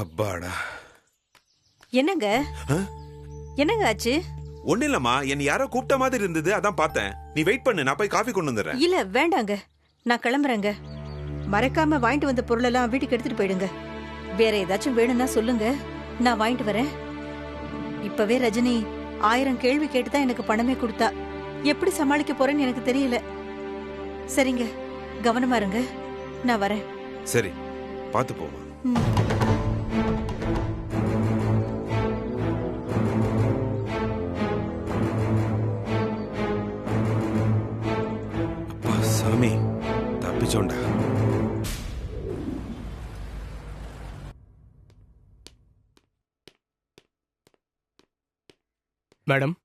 அப்பாடா. என்னங்க என்னங்க ஆச்சு? ஒண்ணு இல்லம்மா, என்ன யாரோ கூப்பிட்ட மாதிரி இருந்தது, அதான் பார்த்தேன். நீ வெயிட் பண்ணு, நான் போய் காஃபி கொண்டு வந்துடுறேன். இல்ல வேண்டாங்க, நான் கிளம்புறேங்க. மறக்காம வாங்கிட்டு வந்த பொருளெல்லாம் வீட்டுக்கு எடுத்துட்டு போயிடுங்க. வேற ஏதாச்சும் வேணும்னா சொல்லுங்க, நான் வாங்கிட்டு வரேன். இப்பவே ரஜினி 1000 கேள்வி கேட்டுதான் எனக்கு பணமே கொடுத்தா. எப்படி சமாளிக்க போறேன்னு எனக்கு தெரியல. சரிங்க, கவனமா இருங்க, நான் வரேன். சரி, பார்த்து போமா. சாமி, தப்பிச்சோண்டா. மேடம்.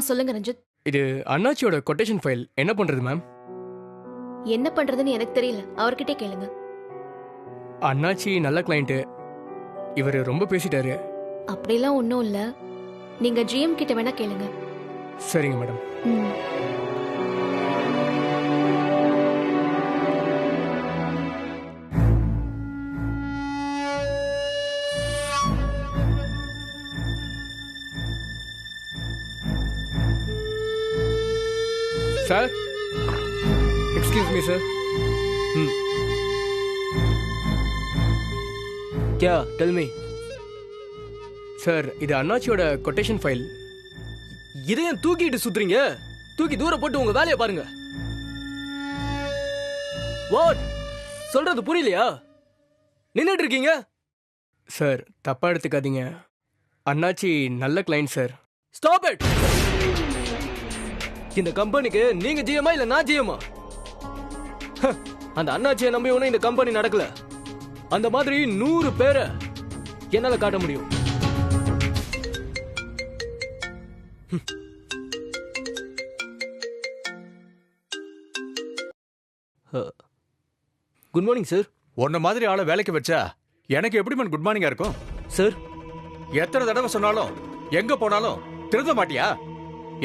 சொல்லுங்க ரஞ்சித். இது அண்ணாச்சியோட கொட்டேஷன் ஃபைல். என்ன பண்றது மேம்? என்ன பண்றதுன்னு எனக்கு தெரியல, அவர்கிட்டே கேளுங்க. அண்ணாச்சி நல்ல கிளையண்ட், இவர் ரொம்ப பேசிட்டாரு. அப்படிலாம் ஒன்றும் இல்ல, நீங்க ஜிஎம் கிட்ட வேணா கேளுங்க. சரிங்க madam. Sir, excuse me sir. क्या टेल मी சார், இது அண்ணாச்சியோட கொட்டேஷன் ஃபைல். இதையும் தூக்கிட்டு சுத்துறீங்க? தூக்கி தூர போட்டு உங்க வேலையை பாருங்க. வாட் சொல்றது புரியலையா? நின்னுட்டு இருக்கீங்க. சார், தப்பா எடுத்துக்காதீங்க. அண்ணாச்சி நல்ல கிளையண்ட் சார். Stop it. இந்த கம்பெனிக்கு நீங்க ஜிஎம்மா இல்ல நான் ஜிஎம்மா? அந்த அண்ணாச்சியை நம்பி ஒன்னும் இந்த கம்பெனி நடக்கல. அந்த மாதிரி 100 பேரை என்னால காட்ட முடியும். Good morning sir. உன்ன மாதிரி ஆளை வேலைக்கு வச்சா எனக்கு எப்படி குட் மார்னிங்கா இருக்கும்? சார், எத்தனை தடவை சொன்னாலும் எங்க போனாலும் திருந்த மாட்டியா?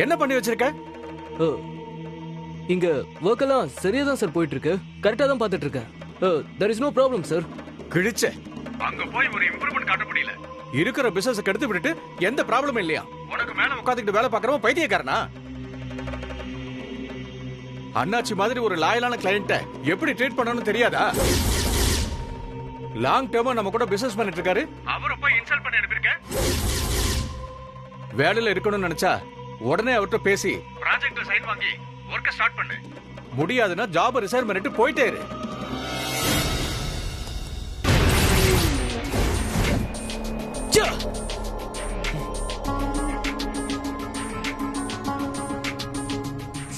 என்ன பண்ணி வச்சிருக்க? இங்க ஒர்க் எல்லாம் சரியா தான் சார் போயிட்டு இருக்கு. கரெக்டா தான் பார்த்துட்டு இருக்கேன். there is no problem sir. கிழிச்ச அங்க போய் ஒரு இம்ப்ரூவ்மென்ட் காட்ட முடியல. இருக்கிற பிசினஸ் கெடுத்து விட்டுட்டு எந்த ப்ராப்ளமும் இல்லையா? உனக்கு மேல உட்கார்ந்துட்டு வேலை பார்க்கறவன் பைத்தியக்காரனா? அண்ணாச்சி மாதிரி ஒரு லாயலான கிளையண்ட்டை எப்படி ட்ரீட் பண்ணணும்னு தெரியாதா? லாங் டேர்மா நம்ம கூட பிசினஸ் பண்ணிட்டு இருக்காரு, அவரை போய் இன்சல்ட் பண்ணி அனுப்பியிருக்க. வேலையில இருக்கணும்னு நினைச்சா உடனே அவர்கிட்ட பேசி ப்ராஜெக்ட்ல சைன் வாங்கி வர்க்க ஸ்டார்ட் பண்ணு. முடியாதுன்னா ஜாப் ரிசைன் பண்ணிட்டு போயிட்டே இரு.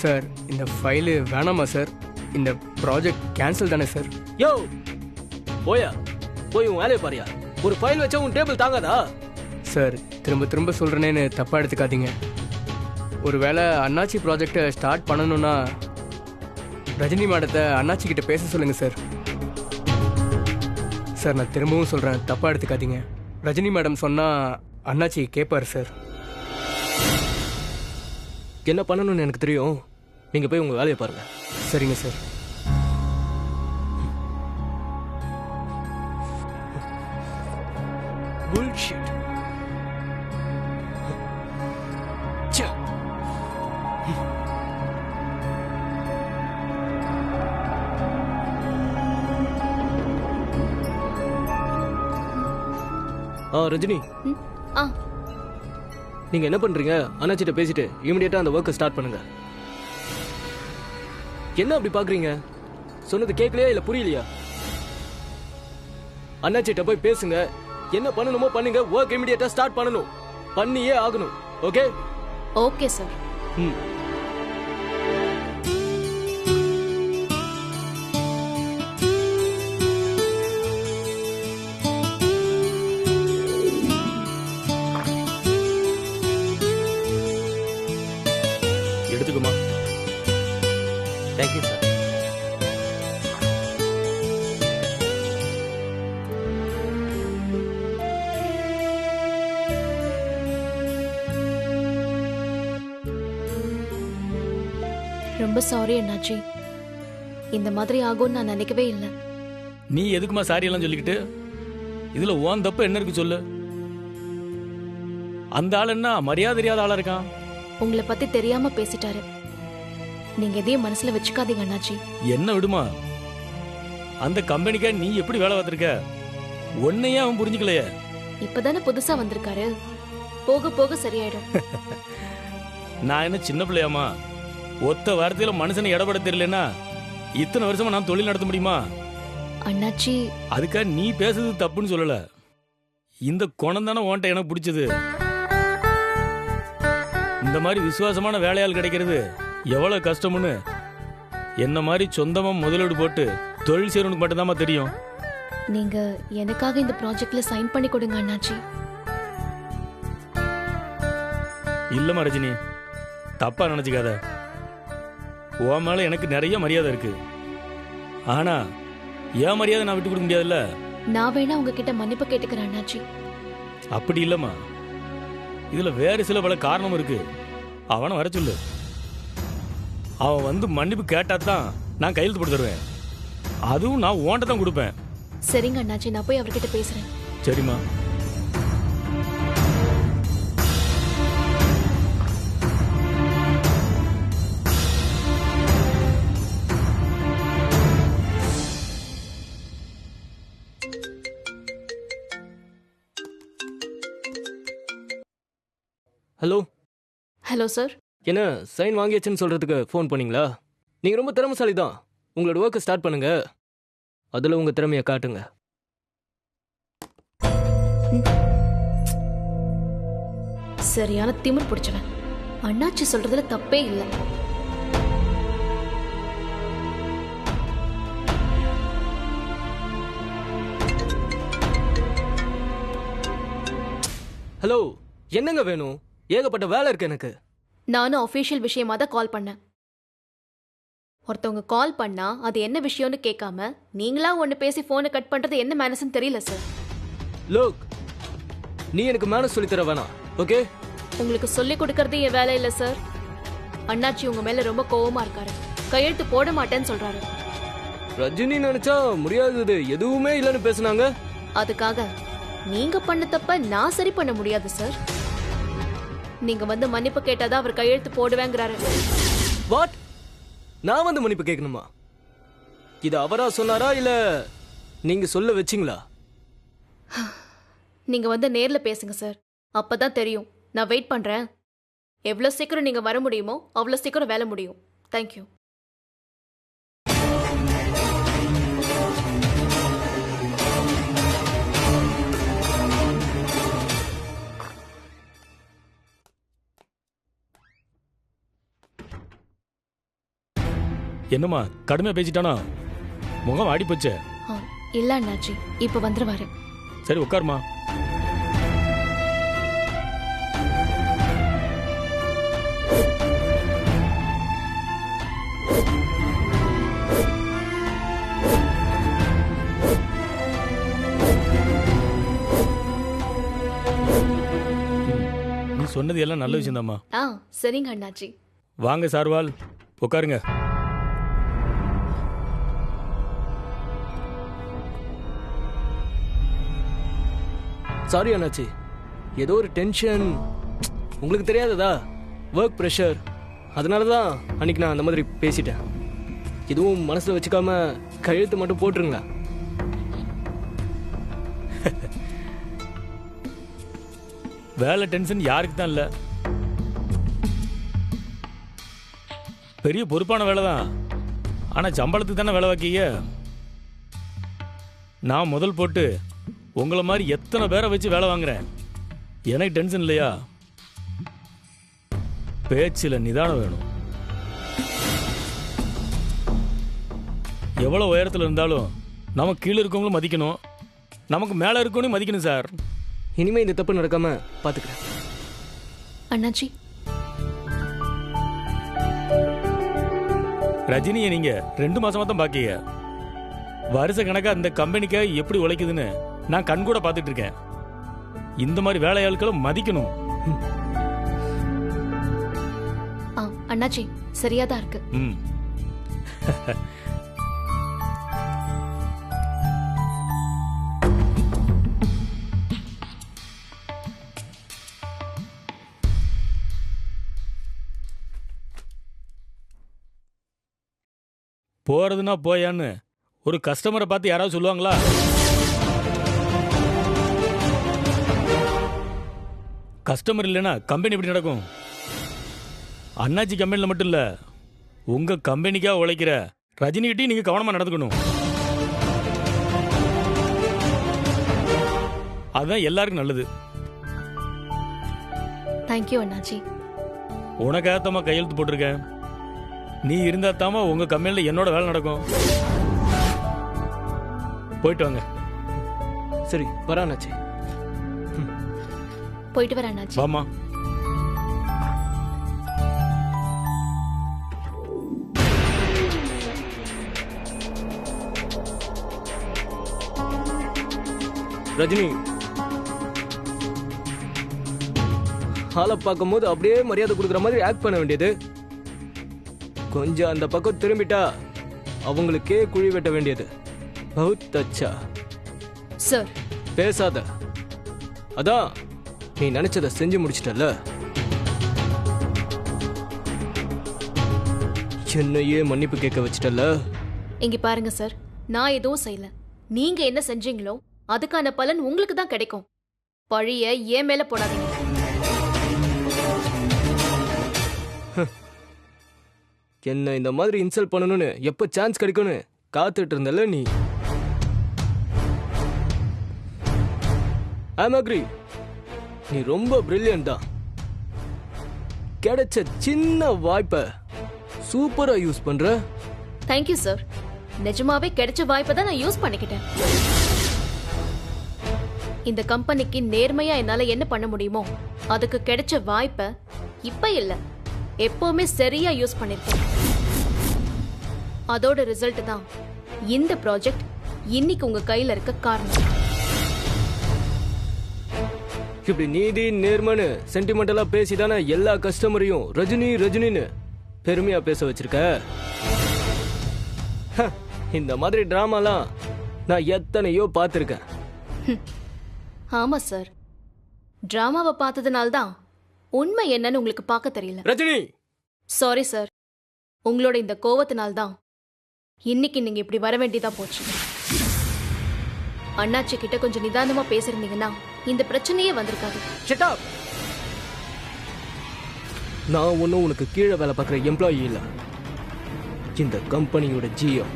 சார், இந்த ஃபைலு வேணாமா சார்? இந்த ப்ராஜெக்ட் கேன்சல் தானே சார்? யோ போயா, போய் உன் வேலையை பாரியா. ஒரு ஃபைல் வச்சா உன் டேபிள் தாங்காதா? சார், திரும்ப திரும்ப சொல்றேனேன்னு தப்பா எடுத்துக்காதீங்க. ஒருவேளை அண்ணாச்சி ப்ராஜெக்டை ஸ்டார்ட் பண்ணணும்னா ரஜினி மேடத்தை அண்ணாச்சி கிட்ட பேச சொல்லுங்க சார். சார், நான் திரும்பவும் சொல்றேன், தப்பா எடுத்துக்காதீங்க. ரஜினி மேடம் சொன்னா அண்ணாச்சி கேட்பார் சார். என்ன பண்ணணும்னு எனக்கு தெரியும். நீங்க போய் உங்க வேலையை பாருங்க. சரிங்க சார். Bullshit. ரஜினி, நீங்க என்ன பண்றீங்க? அண்ணாச்சிட்ட பேசிட்டு இமிடியேட்டா அந்த ஒர்க்கை ஸ்டார்ட் பண்ணுங்க. என்ன அப்படி பாக்குறீங்க? சொன்னது கேட்கலையா இல்ல புரியலையா? அண்ணாச்சிட்ட போய் பேசுங்க. என்ன பண்ணணுமோ பண்ணுங்க. ஒர்க் இமிடியேட்டா ஸ்டார்ட் பண்ணணும். பண்ணியே ஆகணும். ஓகே? Okay sir. ம். எடுத்துக்குமா. Thank you sir. ரொம்ப சாரி அண்ணாச்சி. இந்த மாதிரி ஆகும்னு நான் நினைக்கவே இல்லை. நீ எதுக்குமா சாரி எல்லாம் சொல்லிக்கிட்டு? இதுல ஓன் தப்பு என்ன இருக்கு சொல்லு. அந்த ஆள் என்ன மரியாதை தெரியாத ஆளா இருக்கான்? உங்களை பத்தி தெரியாம பேசிட்டாரு. நீங்க எதையும் மனசுல வச்சுக்காதீங்க அண்ணாச்சி. என்ன விடுமா, அந்த கம்பெனிக்கா நீ எப்படி வேலை பார்த்திருக்க? உன்னையே அவன் புரிஞ்சுக்கலையே. இப்பதானே புதுசா வந்திருக்காரு. போக போக சரியாயிடும். நான் என்ன சின்ன பிள்ளையாமா? ஒத்த வார்த்தையில மனுஷனை இடப்பட தெரியலன்னா இத்தனை வருஷமா நான் தொழில் நடத்த முடியுமா? அண்ணாச்சி, அதுக்காக நீ பேசுறது தப்புன்னு சொல்லல. இந்த குணம் தானே உன்ட்ட எனக்கு பிடிச்சது. இந்த மாதிரி விசுவாசமான வேலையாள் கிடைக்கிறது எவ்வளவு கஷ்டம்னு என்ன மாதிரி சொந்தமா முதலீடு போட்டு தொழில் செய்யறவனுக்கு மட்டும்தாம்மா தெரியும். நீங்க எனக்காக இந்த ப்ராஜெக்ட்ல சைன் பண்ணி கொடுங்க அண்ணாச்சி. இல்லம்மா ரஜினி, தப்பா நினைச்சுக்காத. உன் மேல எனக்கு நிறைய மரியாதை இருக்கு. ஆனா என் மரியாதை நான் விட்டு கொடுக்க முடியாதுல்ல. நான் வேணா உங்ககிட்ட மன்னிப்பு கேட்டுக்கிறேன் அண்ணாச்சி. அப்படி இல்லம்மா, இதுல வேற சில பல காரணம் இருக்கு. அவனை வர சொல்லு. அவன் வந்து மன்னிப்பு கேட்டாதான் நான் கையெழுத்து போட்டு தருவேன். அதுவும் நான் உன்கிட்ட தான் கொடுப்பேன். சரிங்க அண்ணாச்சி, நான் போய் அவர்கிட்ட பேசுறேன். சரிம்மா. ஹலோ. Hello sir. என்ன சைன் வாங்கியாச்சுன்னு சொல்றதுக்கு ஃபோன் பண்ணீங்களா? நீங்க ரொம்ப திறமைசாலி தான். உங்களோட ஒர்க்கை ஸ்டார்ட் பண்ணுங்க. அதுல உங்க திறமையை காட்டுங்க. சரியான திமிர் பிடிச்சவன். அண்ணாச்சி சொல்றதுல தப்பே இல்லை. ஹலோ, என்னங்க வேணும்? ஏகப்பட்ட வேலை இருக்கு எனக்கு. நானும் அஃபீஷியல் விஷயமா தான் கால் பண்ணேன். ஒருத்தவங்க கால் பண்ணா அது என்ன விஷயம்னு கேட்காம நீங்களா ஒன்று பேசி ஃபோனை கட் பண்றது என்ன மேனஸ்ன்னு தெரியல சார். லோக், நீ எனக்கு மேனஸ் சொல்லித்தர வேணாம். ஓகே? உங்களுக்கு சொல்லி கொடுக்கறது என் வேலை இல்லை சார். அண்ணாச்சி உங்க மேல ரொம்ப கோவமா இருக்காரு. கையெழுத்து போட மாட்டேன்னு சொல்றாரு. ரஜினி நினைச்சா முடியாதது எதுவுமே இல்லைன்னு பேசுனாங்க. அதுக்காக நீங்க பண்ண தப்ப நான் சரி பண்ண முடியாது சார். நீங்க வந்து மன்னிப்பு கேட்டாதான் அவர் கையெழுத்து போடுவேங்கிறாரு. வாட்? நான் வந்து மன்னிப்பு கேட்கணுமா? இது அவரா சொன்னாரா இல்ல நீங்க சொல்ல வச்சிங்களா? நீங்க வந்து நேர்ல பேசுங்க சார். அப்பதான் தெரியும். நான் வெயிட் பண்றேன். எவ்வளவு சீக்கிரம் நீங்க வர முடியுமோ அவ்வளவு சீக்கிரம் வேலை முடியும். தேங்க்யூ. என்னம்மா கடுமையா பேசிட்டானா? முகம் ஆடி போச்சே. இல்ல அண்ணாச்சி, இப்ப வந்துருவாரு. சரி உட்காருமா. நீ சொன்னது எல்லாம் நல்ல விஷயம் தான்மா. சரிங்க அண்ணாச்சி. வாங்க சார்வால், உட்காருங்க. சாரி அண்ணாச்சி, ஏதோ ஒரு டென்ஷன். உங்களுக்கு தெரியாததா? Work pressure. அதனால தான் அன்னைக்கு நான் அந்த மாதிரி பேசிட்டேன். எதுவும் மனசில் வச்சுக்காம கையெழுத்து மட்டும் போட்டுருங்களா? வேலை டென்ஷன் யாருக்கு தான் இல்லை. பெரிய பொறுப்பான வேலை தான், ஆனால் சம்பளத்துக்கு தானே வேலை வைக்கீங்க. நான் முதல் போட்டு உங்களை மாதிரி எத்தனை பேரை வச்சு வேலை வாங்குறேன். எனக்கு டென்ஷன் இல்லையா? பேச்சில் நிதானம் வேணும். எவ்வளோ உயரத்தில் இருந்தாலும் நமக்கு கீழே இருக்கவங்களும் மதிக்கணும், நமக்கு மேலே இருக்கவனையும் மதிக்கணும் சார். இனிமே இந்த தப்பு நடக்காம பாத்துக்கிறேன். அண்ணாச்சி, ரஜினியை நீங்க 2 மாசமா தான் பாக்கீங்க. வருஷ கணக்கா இந்த கம்பெனிக்காக எப்படி உழைக்குதுன்னு நான் கண் கூட பார்த்துட்டு இருக்கேன். இந்த மாதிரி வேலையாட்களை மதிக்கணும். அண்ணாச்சி சரியாதான் இருக்கு. ம். போறதுன்னா போயான்னு ஒரு கஸ்டமரை பார்த்து யாராவது சொல்லுவாங்களா? கஸ்டமர் இல்லைன்னா கம்பெனி எப்படி நடக்கும்? அண்ணாச்சி கம்பெனியில் மட்டும் இல்ல, உங்க கம்பெனிக்காக உழைக்கிற ரஜினிகிட்டையும் நீங்க கவனமா நடந்துக்கணும். அதுதான் எல்லாருக்கும் நல்லது. தேங்க்யூ அண்ணாச்சி. உனக்காகத்தாம கையெழுத்து போட்டிருக்கேன். நீ இருந்தா தாமா உங்க கம்பெனியில் என்னோட வேலை நடக்கும். போயிட்டு வாங்க. சரி வரானாச்சி. போயிட்டு வர அண்ணாச்சி. வாமா. ரஜினி, ஆளை பார்க்கும் போது அப்படியே மரியாதை கொடுக்குற மாதிரி ஆக்ட் பண்ண வேண்டியது. கொஞ்சம் அந்த பக்கம் திரும்பிட்டா அவங்களுக்கே குழி வெட்ட வேண்டியது. பௌத் அச்சா. சார் பேசாத. அதான் நீ நினைச்சதை செஞ்சு முடிச்சிட்டல. என்னையே மன்னிப்பு கேட்க வச்சிட்டல. இங்க பாருங்க சார், நான் எதுவும் செய்யல. நீங்க என்ன செஞ்சீங்களோ அதுக்கான பலன் உங்களுக்கு தான் கிடைக்கும். பழிய ஏன் மேல போடாதீங்க. என்ன இந்த மாதிரி இன்சல்ட் பண்ணணும்னு எப்ப சான்ஸ் கிடைக்கும்னு காத்துட்டு இருந்தல நீ. ஐம் அக்ரி, நீ ரொம்ப பிரில்லியன்ட் தான். கிடைச்ச சின்ன வாய்ப்பை சூப்பரா யூஸ் பண்ற. Thank you sir. நிஜமாவே கிடைச்ச வாய்ப்பை தான் நான் யூஸ் பண்ணிக்கிட்டேன். இந்த கம்பெனிக்கு நேர்மையா என்னால என்ன பண்ண முடியுமோ அதுக்கு கிடைச்ச வாய்ப்பை இப்ப இல்ல எப்பவுமே சரியா யூஸ் பண்ணிருக்கேன். அதோட ரிசல்ட் தான் இந்த ப்ராஜெக்ட் இன்னைக்கு உங்க கையில இருக்க காரணம். இப்படி நீதி நேர்மனு சென்டிமெண்டலா பேசிதானே எல்லா கஸ்டமரையும் ரஜினி ரஜினின்னு பெருமையா பேச வச்சிருக்க. இந்த மாதிரி டிராமாலாம் நான் எத்தனையோ பார்த்திருக்கேன். ஆமா சார், டிராமாவை பார்த்ததுனால்தான் உண்மை என்னன்னு உங்களுக்கு பார்க்க தெரியல. ரஜினி, சாரி சார், உங்களோட இந்த கோவத்தினால்தான் இன்னைக்கு நீங்க இப்படி வர வேண்டியதா போச்சு. அண்ணாச்சி கிட்ட கொஞ்சம் நிதானமா பேசிருந்தீங்கன்னா இந்த பிரச்சனையே வந்திருக்காது. Shut up. நான் ஒன்னும் உனக்கு கீழே வேலை பார்க்குற எம்ப்ளாயி இல்ல, இந்த கம்பெனியோட ஜிஎம்.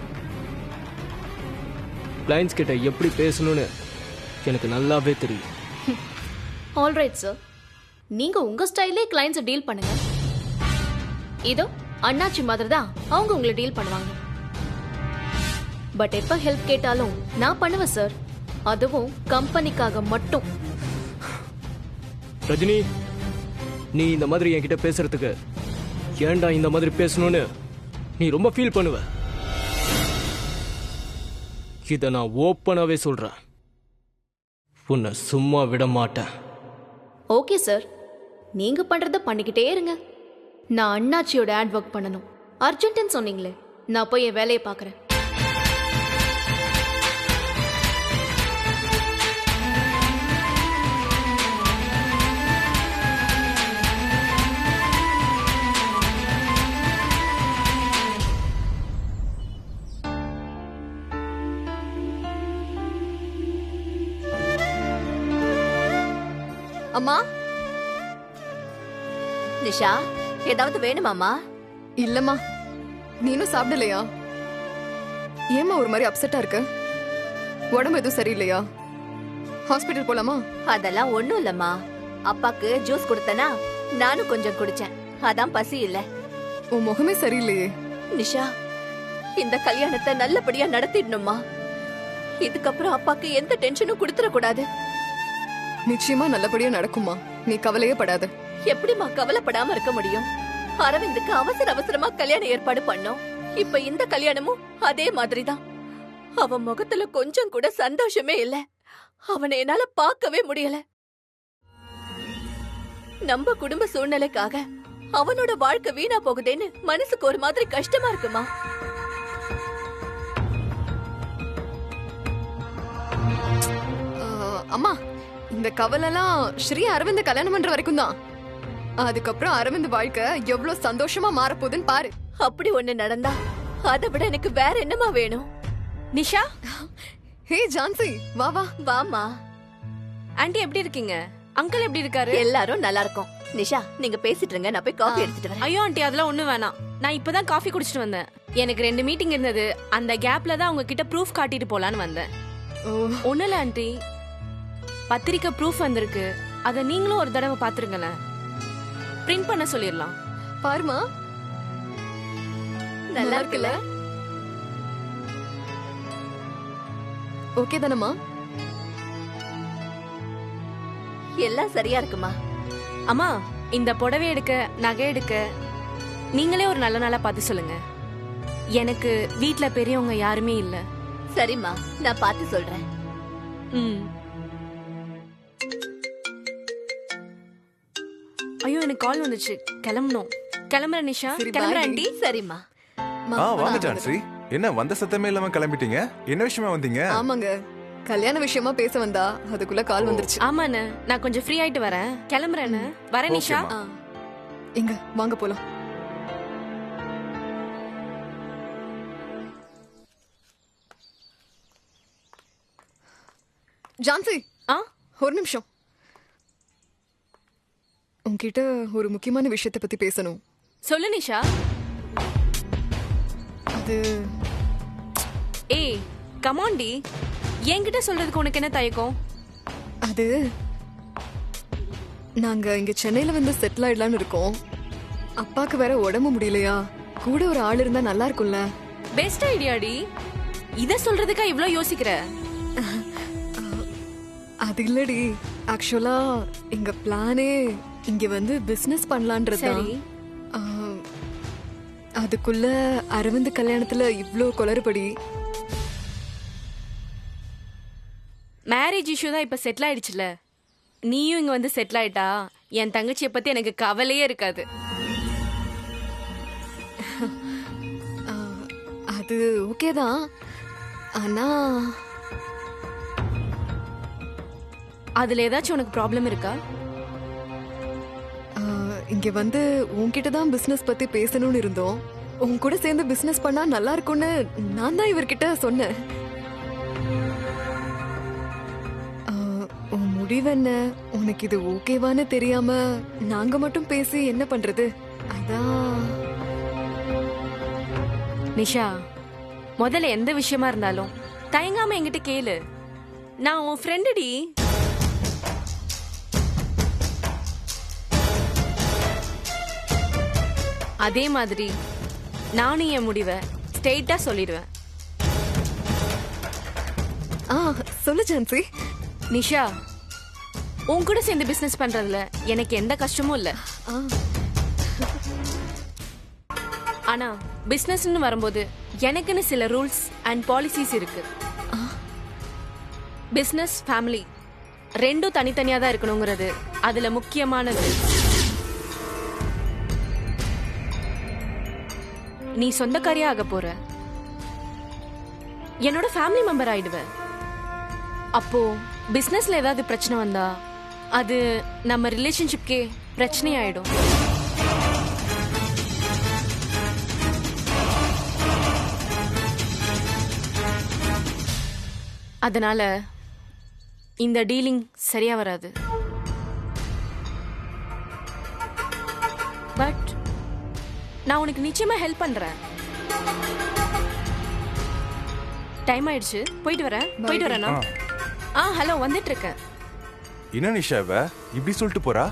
கிளைண்ட்ஸ் கிட்ட எப்படி பேசணும்னு எனக்கு நல்லாவே தெரியும். ஆல்ரைட் சார், நீங்க உங்க ஸ்டைலே கிளைண்ட்ஸை டீல் பண்ணுங்க. இதோ அண்ணாச்சி மாதிரி தான் அவங்க உங்களை டீல் பண்ணுவாங்க. பட் எப்ப ஹெல்ப் கேட்டாலும் நான் பண்ணுவேன் சார், அதுவும் கம்பெனிக்காக மட்டும். ரஜினி, நீ இந்த மாதிரி என்கிட்ட பேசுறதுக்கு ஏன்டா இந்த மாதிரி பேசணும்னு நீ ரொம்ப ஃபீல் பண்ணுவ. இத நான் ஓப்பனாவே சொல்றேன், உன்னை சும்மா விட மாட்டேன். ஓகே சார், நீங்க பண்றத பண்ணிக்கிட்டே இருங்க. நான் அண்ணாச்சியோட ஆட் ஒர்க் பண்ணணும். அர்ஜென்ட்னு சொன்னீங்களே, நான் போய் என் வேலையை பார்க்குறேன். அம்மா, நிஷா ஏதாவது வேணுமாமா? இல்லம்மா, நீனும் சாப்பிடலையா? ஏமா ஒரு மாதிரி அப்செட்டா இருக்க? உடம்பு எதுவும் சரியில்லையா? ஹாஸ்பிட்டல் போலாமா? அதெல்லாம் ஒண்ணும் இல்லம்மா. அப்பாக்கு ஜூஸ் கொடுத்தனா நானும் கொஞ்சம் குடிச்சேன். அதான் பசி இல்ல. உன் முகமே சரியில்லையே. நிஷா, இந்த கல்யாணத்தை நல்லபடியா நடத்திடணுமா. இதுக்கப்புறம் அப்பாக்கு எந்த டென்ஷனும் கொடுத்துட கூடாது. நிச்சயமா நல்லபடியா நடக்குமா, நீ கவலையே படாத. எப்படிமா கவலைப்படாம இருக்க முடியும்? அரவிந்துக்கு அவசர அவசரமா கல்யாண ஏற்பாடு பண்ணோம். இப்ப இந்த கல்யாணமும் அதே மாதிரிதான். அவன் முகத்துல கொஞ்சம் கூட சந்தோஷமே இல்ல. அவனை என்னால பார்க்கவே முடியல. நம்ம குடும்ப சூழ்நிலைக்காக அவனோட வாழ்க்கை வீணா போகுதேன்னு மனசுக்கு ஒரு மாதிரி கஷ்டமா இருக்குமா. அம்மா, இந்த கவலைலாம் ஸ்ரீ அரவிந்த் கல்யாணம் பண்ற வரைக்கும் தான். அதுக்கப்புறம் அரவிந்த் வாழ்க்கை எவ்வளவு சந்தோஷமா மாறப்போகுதுன்னு பாரு. அப்படி ஒண்ணு நடந்தா அதை விட எனக்கு வேற என்னமா வேணும்? நிஷா, ஹே ஜான்சி, வா வா. வாமா. ஆண்டி எப்படி இருக்கீங்க? அங்கிள் எப்படி இருக்காரு? எல்லாரும் நல்லா இருக்கும். நிஷா, நீங்க பேசிட்டு இருங்க, நான் போய் காஃபி எடுத்துட்டு வரேன். ஐயோ ஆண்டி, அதெல்லாம் ஒண்ணு வேணாம். நான் இப்பதான் காஃபி குடிச்சிட்டு வந்தேன். எனக்கு 2 மீட்டிங் இருந்தது. அந்த கேப்ல தான் அவங்க கிட்ட ப்ரூஃப் காட்டிட்டு போலான்னு வந்தேன். ஒண்ணு இல்ல ஆண்டி, பத்திரிக்கை ப்ரூஃப் வந்திருக்கு. அத நீங்களும் ஒரு தடவை பாத்துருங்களேன். பிரிண்ட் பண்ண சொல்லிடலாம். பாருமா, நல்லா இருக்குல்ல? ஓகே தானம்மா? எல்லாம் சரியா இருக்குமா? அம்மா, இந்த புடவை எடுக்க, நகை எடுக்க நீங்களே ஒரு நல்ல நாளா பார்த்து சொல்லுங்க. எனக்கு வீட்ல பெரியவங்க யாருமே இல்ல. சரிம்மா, நான் பார்த்து சொல்றேன். ஐயோ, எனக்கு கால் வந்துச்சு. கிளம்பணும். கிளம்புறேன் நிஷா. கிளம்புறேன் ஆண்டி. சரிம்மா. வாங்க ஜான்சி. என்ன வந்த சத்தமே இல்லாம கிளம்பிட்டீங்க? என்ன விஷயமா வந்தீங்க? ஆமாங்க, கல்யாண விஷயமா பேச வந்தா அதுக்குள்ள கால் வந்துருச்சு. ஆமாண்ணே, நான் கொஞ்சம் ஃப்ரீ ஆயிட்டு வரேன். கிளம்புறேன்னு. வரேன் நிஷா. எங்க வாங்க போலாம். ஜான்சி, ஒரு நிமிஷம். உன்கிட்ட ஒரு முக்கியமான விஷயத்தை பத்தி பேசணும். சொல்லு நிஷா. அது ஏய், கமாண்டி, என்கிட்ட சொல்றதுக்கு உனக்கு என்ன தயக்கம்? அது நாங்க இங்க சென்னையில வந்து செட்டில் ஆயிடலாம்னு இருக்கோம். அப்பாக்கு வேற உடம்பு முடியலையா, கூட ஒரு ஆள் இருந்தா நல்லா இருக்கும்ல. பெஸ்ட் ஐடியாடி. இத சொல்றதுக்கா இவ்ளோ யோசிக்கிற? அது இல்லடி, ஆக்சுவலா எங்க பிளானே இங்க வந்து பிசினஸ் பண்ணலான்றது. அதுக்குள்ள அரவிந்த் கல்யாணத்துல இவ்ளோ குளறுபடி. மேரேஜ் இஷ்யூ தான் இப்ப செட்டில் ஆயிடுச்சுல. நீயும் இங்க வந்து செட்டில் ஆயிட்டா என் தங்கச்சியை பத்தி எனக்கு கவலையே இருக்காது. அது ஓகே தான், ஆனா அதுல ஏதாச்சும் உனக்கு ப்ராப்ளம் இருக்கா? இங்க வந்து உன்கிட்ட தான் பிசினஸ் பத்தி பேசணும்னு இருந்தோம். உன் கூட சேர்ந்து பிசினஸ் பண்ணா நல்லா இருக்கும்னு நான் தான் இவர்கிட்ட சொன்னேன். உன் முடிவு என்ன? உனக்கு இது ஓகேவான்னு தெரியாம நாங்க மட்டும் பேசி என்ன பண்றது? அதான். நிஷா, முதல்ல எந்த விஷயமா இருந்தாலும் தயங்காம என்கிட்ட கேளு. நான் உன் ஃப்ரெண்டுடி. அதே மாதிரி நானும் என் முடிவை ஸ்ட்ரெயிட்டா சொல்லிடுவேன். சொல்லு ஜான்சி. நிஷா, உன் கூட சேர்ந்து பிசினஸ் பண்றதுல எனக்கு எந்த கஷ்டமும் இல்ல. ஆனா பிசினஸ்னு வரும்போது எனக்குன்னு சில ரூல்ஸ் அண்ட் பாலிசிஸ் இருக்கு. பிசினஸ், ஃபேமிலி ரெண்டும் தனித்தனியா தான் இருக்கணுங்கிறது அதுல முக்கியமானது. நீ சொந்தக்காரியா ஆக போற, என்னோட ஃபேமிலி மெம்பர் ஆயிடுவ. அப்போ பிசினஸ்ல ஏதாவது பிரச்சனை வந்தா அது நம்ம ரிலேஷன்ஷிப்கே பிரச்சனை ஆயிடும். அதனால இந்த டீலிங் சரியா வராது. பட் நான் உனக்கு நிச்சயமா ஹெல்ப் பண்றேன். டைம் ஆயிடுச்சு, போயிட்டு வரேன். ஹலோ, வந்துட்டு இருக்கேன். என்ன நிஷா இவ இப்படி சொல்லிட்டு போறா?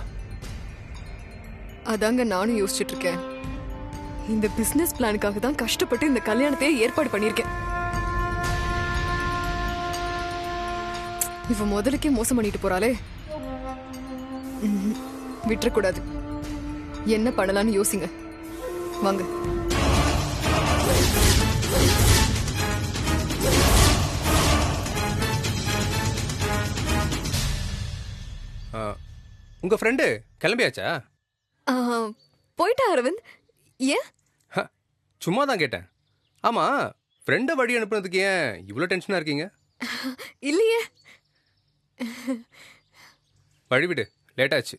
அதாங்க நானும் யோசிச்சுட்டு இருக்கேன். இந்த பிசினஸ் பிளானுக்காக தான் கஷ்டப்பட்டு இந்த கல்யாணத்தையே ஏற்பாடு பண்ணிருக்கேன். இவ முதலுக்கே மோசம் பண்ணிட்டு போறாளே, விட்டுறக்கூடாது. என்ன பண்ணலாம்னு யோசிங்க. வாங்க. உங்க ஃப்ரெண்டு கிளம்பியாச்சா? போயிட்டா அரவிந்த். ஏன்? சும்மா தான் கேட்டேன். ஆமா, ஃப்ரெண்டை வழி அனுப்புனதுக்கு ஏன் இவ்வளோ டென்ஷனா இருக்கீங்க? இல்லையே. வழிவிடு, லேட் ஆச்சு.